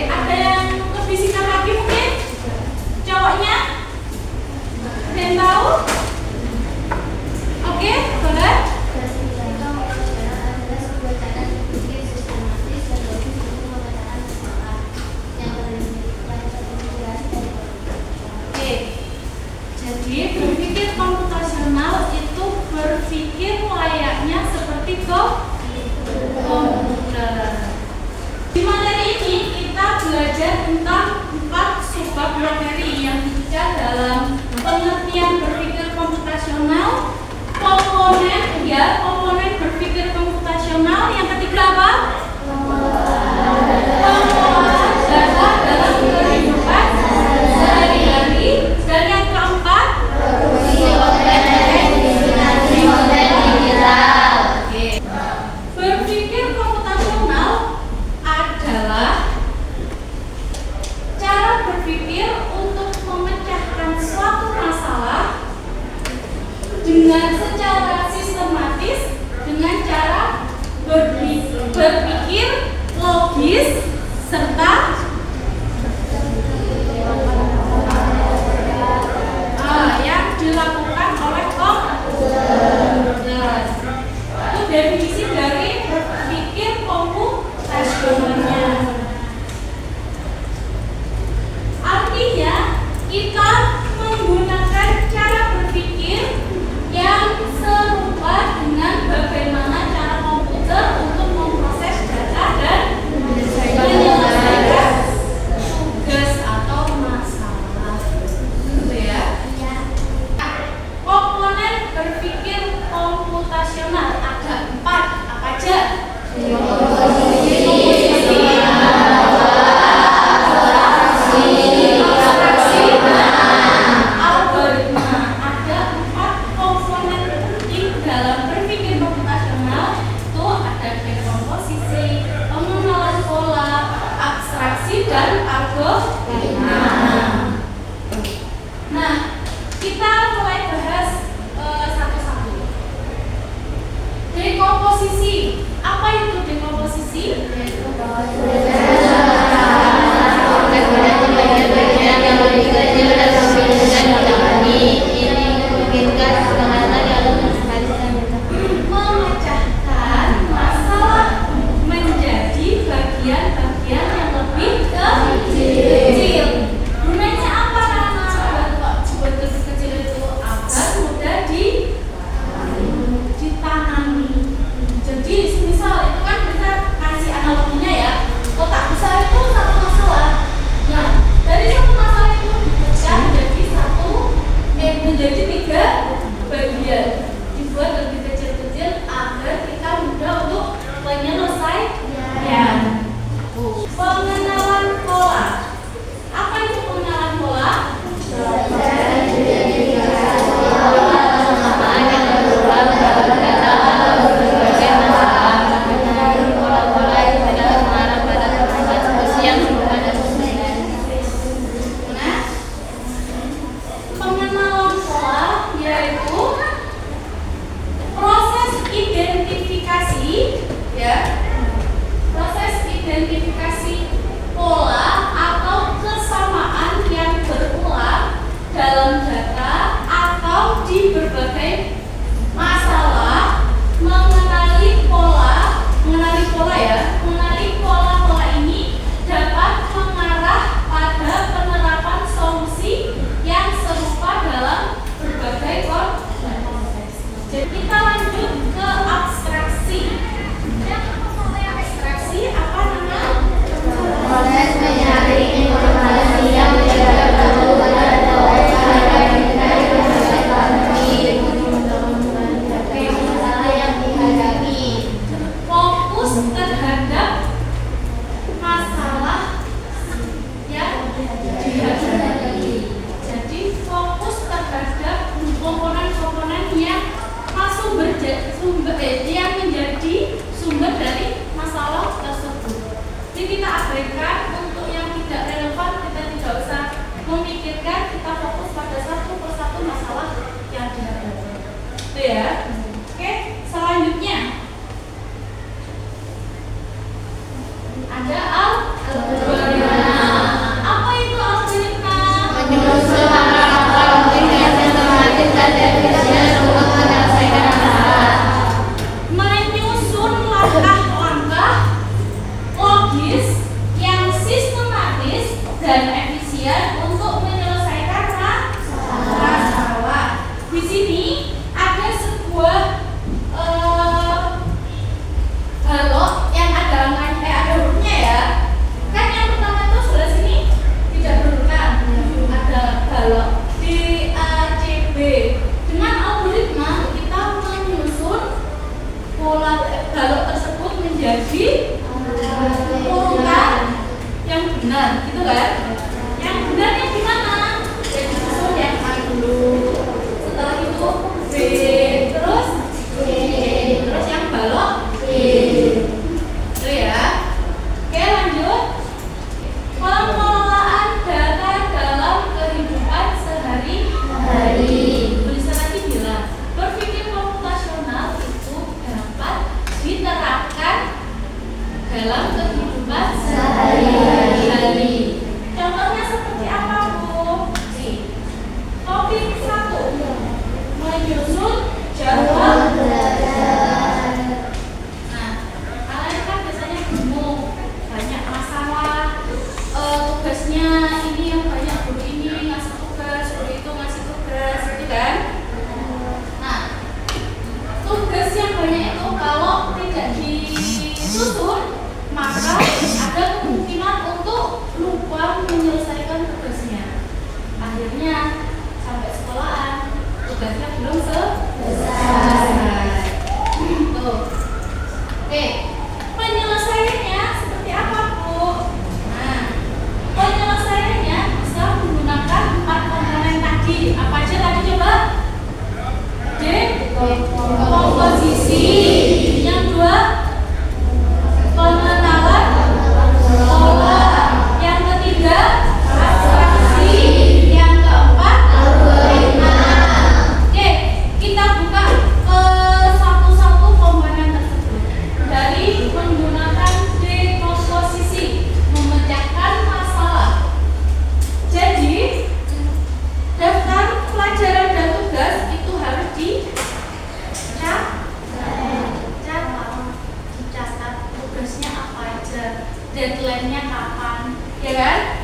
Ada yang dengan secara sistematis, dengan cara berpikir logis serta yang dilakukan oleh komputer. Itu definisi dari berpikir komputasionalnya. Artinya kita menggunakan cara berpikir yang serupa dengan bagaimana cara komputer untuk memproses data dan menyelesaikan tugas atau masalah. Gitu ya. Komponen berpikir komputasional ada 4. Apa aja? Dan algoritma. Nah, kita mulai bahas satu-satu. Dekomposisi. Apa itu dekomposisi? Bagian-bagian yang lebih kecil dan dipahami. Ini memungkinkan penanganan yang lebih memecahkan masalah menjadi bagian-bagian yang lebih kecil. Gunanya apa anak-anak? Buat lebih kecil itu agar mudah ditangani. Jadi misal itu kan kita kasih analoginya ya, kotak besar itu satu masalah. Nah, dari satu masalah itu dipecah menjadi 3 bagian, dibuat lebih kecil-kecil agar kita mudah untuk menyelesaikan. Pengenalan pola. Apa itu pengenalan pola? Pengenalan pola yaitu proses identifikasi, ya. Proses identifikasi pola atau kesamaan yang berulang dalam data atau di berbagai masalah. Mengenali pola ini dapat mengarah pada penerapan solusi yang serupa dalam berbagai konteks. Jadi kita lanjut ke abstraksi. Abstraksi apa namanya? proses mencari informasi yang tidak perlu dan masalah yang dihadapi. Fokus terhadap masalah yang dihadapi. Jadi fokus terhadap komponen-komponen yang yang menjadi sumber dari masalah tersebut. Jadi kita abaikan untuk yang tidak relevan, kita tidak usah memikirkan, kita fokus pada satu persatu masalah yang dihadapi. Itu ya. Oke, selanjutnya ada algoritma. Apa itu algoritma? Menyusun langkah-langkah logik yang sistematis dan efisien untuk menyelesaikan masalah. Menyusun langkah-langkah logis yang sistematis dan efisien untuk menyelesaikan masalah. Di sini ada sebuah balok yang ada hurufnya ya. Kan yang pertama itu sebelah sini tidak berurutan. Ada balok D A C B. Dengan algoritma kita menyusun pola balok tersebut menjadi urutan yang benar, gitu kan? Yang benar yang gimana? Yang disusun yang A dulu. Setelah itu Yang dua, pengenalan pola. Yang ketiga, abstraksi. Yang keempat, algoritma. Oke, kita buka satu-satu komponen tersebut. Dari menggunakan dekomposisi, memecahkan masalah. Jadi, daftar pelajaran dan tugas itu harus dicatat tugasnya apa aja, deadline-nya kapan, ya kan?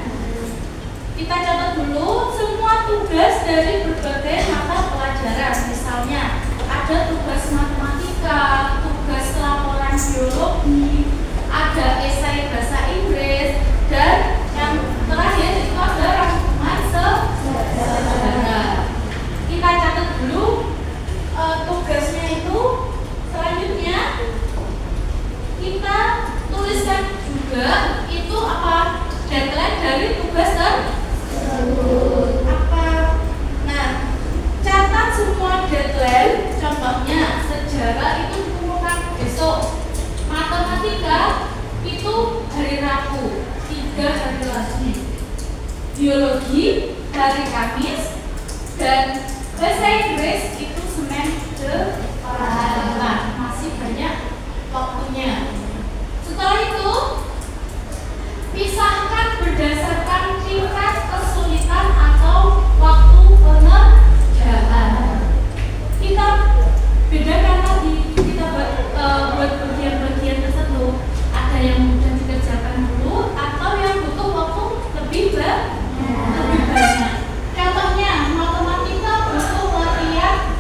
Kita catat dulu semua tugas dari berbagai mata pelajaran. Misalnya ada tugas matematika, tugas laporan biologi, ada esai bahasa Inggris, dan yang terakhir itu ada rangkuman sejarah. Kita catat dulu tugasnya itu. Selanjutnya kita tuliskan juga itu apa deadline dari tugas tersebut apa. Nah, catat semua deadline. Contohnya sejarah itu dikumpulkan besok, matematika itu hari Rabu 3 hari lagi, biologi hari Kamis, dan bahasa Inggris itu Senin depan. Masih banyak waktunya. Setelah itu pisahkan berdasarkan tingkat kesulitan atau waktu pengerjaan. Kita bedakan tadi, kita buat bagian-bagian tersebut. Ada yang mudah dikerjakan dulu atau yang butuh waktu lebih banyak. Contohnya matematika butuh latihan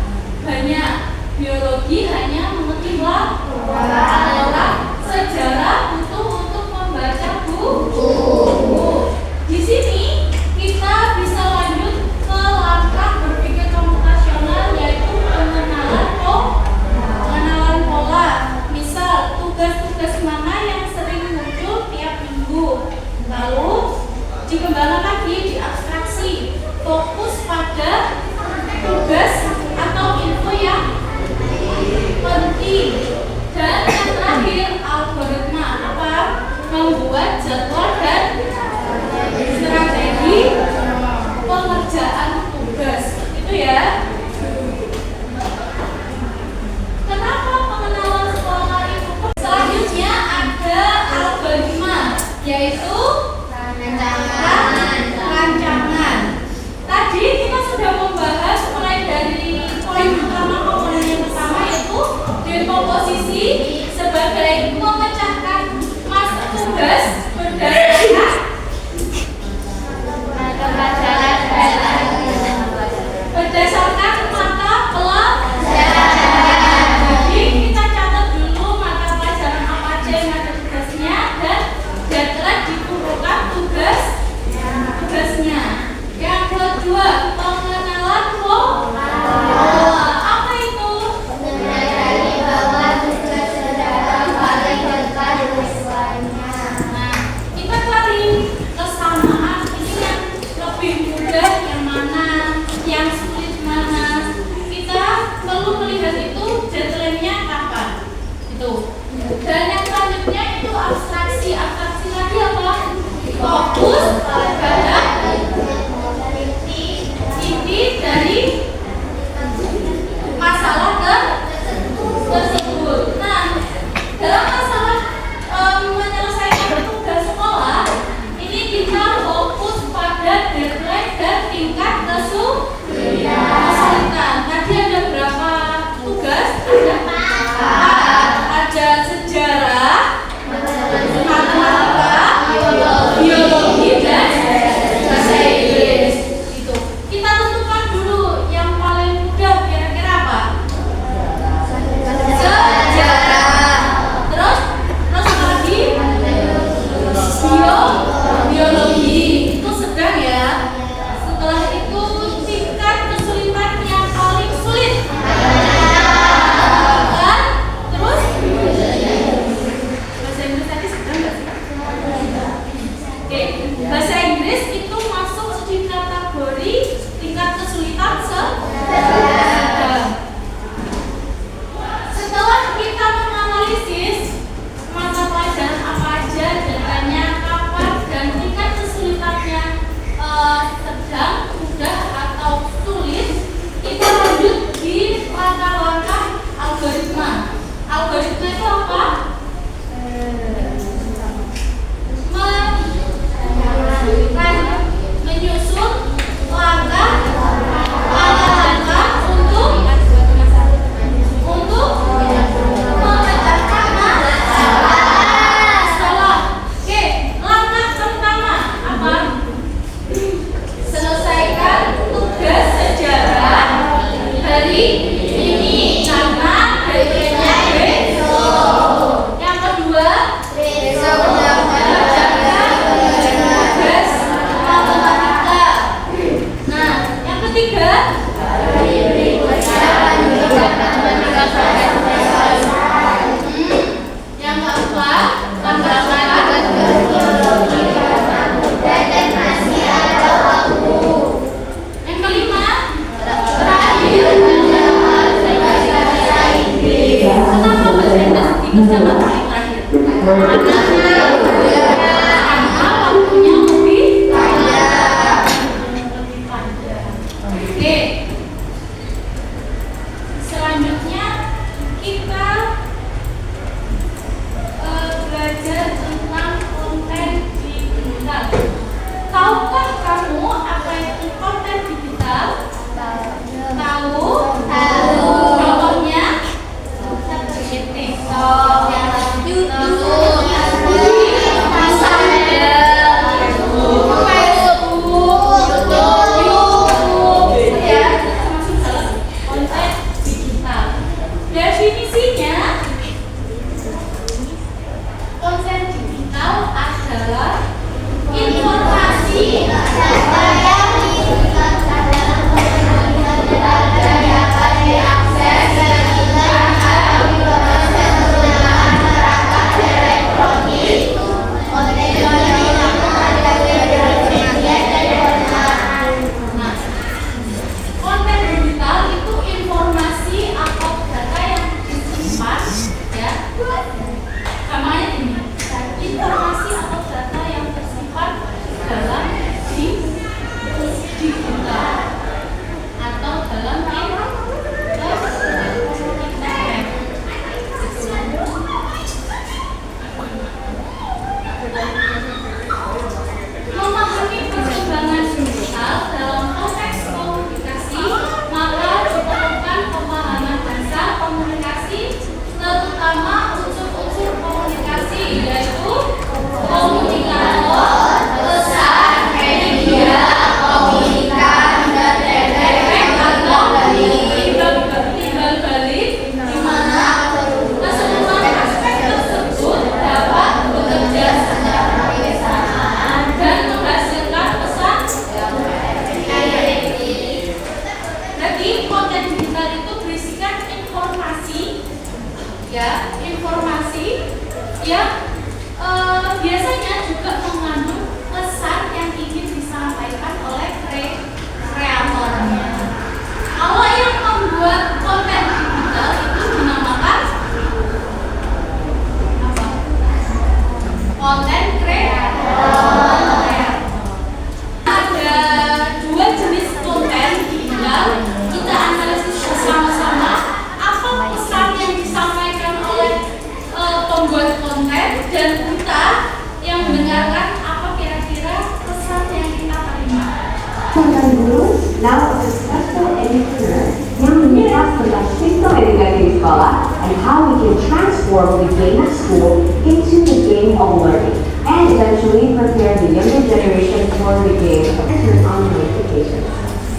now a successful entrepreneur yang membahas tentang sistem edukasi di sekolah and how we can transform the game of school into the game of learning and eventually prepare the younger generation for the game of turn on notifications.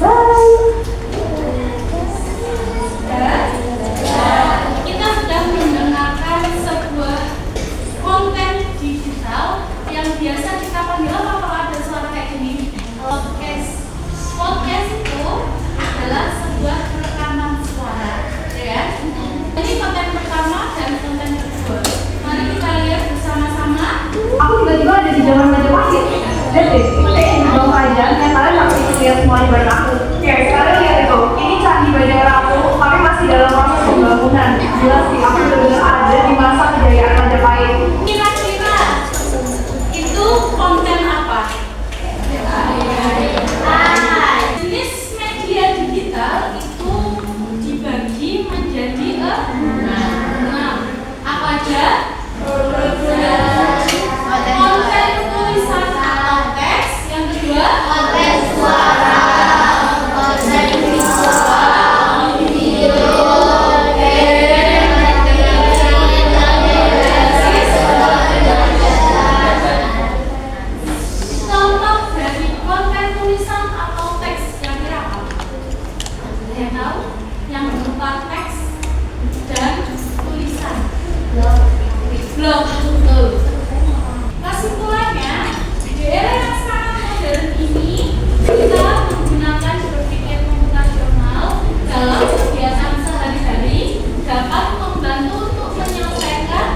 Bye! Kita sudah mendengarkan sebuah konten digital yang biasa kita panggil apa kalau ada suara kayak gini? Podcast. Podcast itu adalah sebuah rekaman suara, ya kan? Ini konten pertama dan konten kedua. Mari kita lihat bersama-sama. Aku tiba-tiba ada di zaman Majapahit. Dan deh, bawa aja, yang kalian nggak bisa lihat semuanya bareng aku. Oke, sekarang lihat itu. Ini candi Bajang Ratu, tapi masih dalam proses pembangunan. Jelas sih, aku benar-benar ada di masa kejayaan Majapahit. Kira-kira itu konten apa? Jenis media digital itu dibagi menjadi 6. Apa aja? Konten tulisan atau teks. Yang kedua, Konten suara, konten visual, video, contoh dari konten tulisan atau teks yang kira apa? Ada yang tahu? Yang berupa teks dan tulisan. Blog. Kesimpulannya, di era yang sangat modern ini, kita menggunakan berpikir komputasional dalam kegiatan sehari-hari dapat membantu untuk menyelesaikan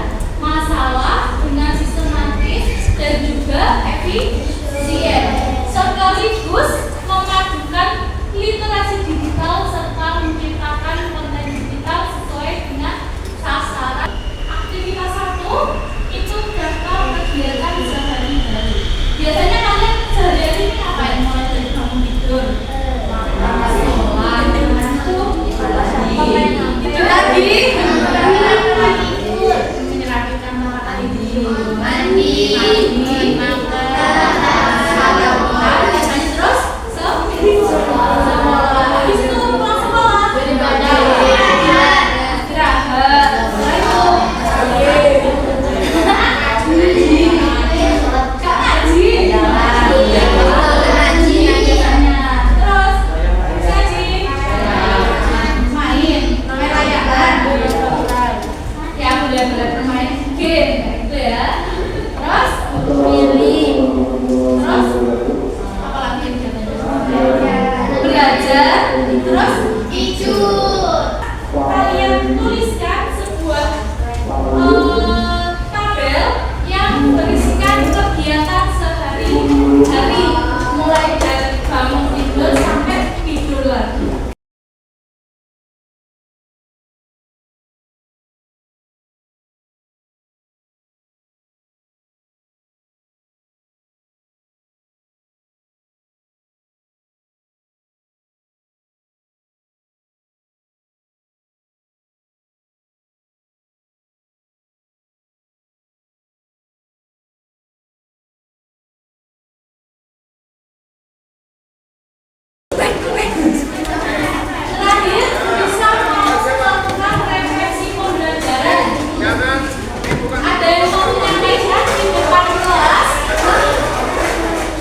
masalah dengan sistematis dan juga efisien, sekaligus memadukan literasi digital serta menciptakan konten digital sesuai dengan sasaran. Aktivitas 1 itu daftar kegiatan sehari-hari. Biasanya kalian sehari-hari ini ngapain? Mulai dari bangun tidur, berangkat sekolah, tidur lagi, menyerapikan kamar mandi, sarapan, terus sekolah. Habis itu pulang sekolah, beribadah, istirahat, terus kalian tuliskan sebuah tabel yang berisikan kegiatan sehari-hari mulai dari bangun tidur sampai tidur lagi. Terakhir, bisa melakukan refleksi pembelajaran. Ada yang mau menyampaikan di depan kelas?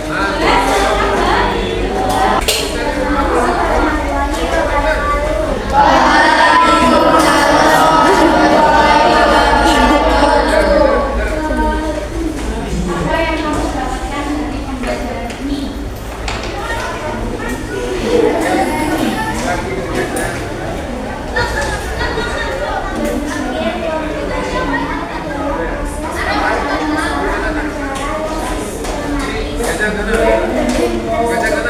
Boleh, silakan. Apa yang kamu dapatkan dari pembelajaran ini? Gajah